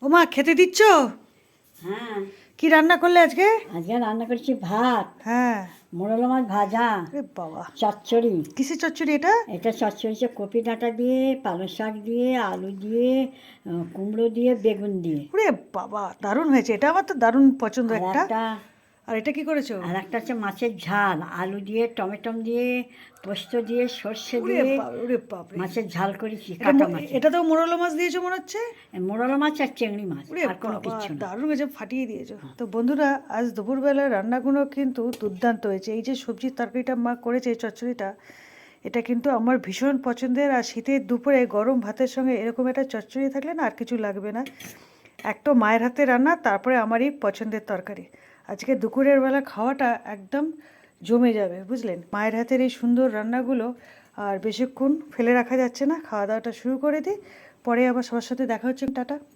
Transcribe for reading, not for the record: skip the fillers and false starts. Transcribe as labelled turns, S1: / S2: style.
S1: ও মা, খেতে দিচ্ছ?
S2: হ্যাঁ,
S1: কি রান্না করলে আজকে?
S2: আজকে রান্না করছি ভাত,
S1: হ্যাঁ।
S2: মোরলা মাছ ভাজা,
S1: আরে বাবা,
S2: চচ্চড়ি।
S1: কিসের চচ্চড়ি এটা?
S2: এটা চচ্চড়ি হচ্ছে কপি ডাঁটা দিয়ে, পালং শাক দিয়ে, আলু দিয়ে, কুমড়ো দিয়ে, বেগুন দিয়ে।
S1: ওরে বাবা, দারুণ হয়েছে, এটা আমার তো দারুণ পছন্দ
S2: আর
S1: একটা।
S2: একটা
S1: আর এটা কি করেছো?
S2: আর একটা হচ্ছে মাছের ঝাল, আলু দিয়ে, টমেটো দিয়ে, পোস্ত দিয়ে, সর্ষে
S1: ওরে
S2: দিয়ে
S1: বাপ, ওরে বাপরে।
S2: মাছের ঝাল করেছি,
S1: এটা
S2: কাটা মাছের।
S1: এটা তো মোরলা মাছ দিয়েছো মনে হচ্ছে।
S2: মোরলা মাছ আর চিংড়ি মাছ,
S1: ওরে
S2: আর কোনো
S1: বাবা,
S2: কিচ্ছু না।
S1: দারুণ হয়েছে, ফাটিয়ে দিয়েছো তো। বন্ধুরা, আজ দুপুরবেলার রান্নাগুলো কিন্তু দুর্দান্ত হয়েছে। এই যে সবজির তরকারিটা মা করেছে, এই চচ্চড়িটা, এটা কিন্তু আমার ভীষণ পছন্দের। আর শীতের দুপুরে গরম ভাতের সঙ্গে এরকম একটা চচ্চড়ি থাকলে না আর কিছু লাগবে না। একটা মায়ের হাতে রান্না, তারপরে আমারই পছন্দের তরকারি। আজকে দুপুরের বেলা খাওয়াটা একদম জমে যাবে, বুঝলেন? মায়ের হাতের এই সুন্দর রান্নাগুলো আর বেশিক্ষণ ফেলে রাখা যাচ্ছে না। খাওয়া দাওয়াটা শুরু করে দিই, পরে আবার সবার সাথে দেখা হচ্ছে। টাটা।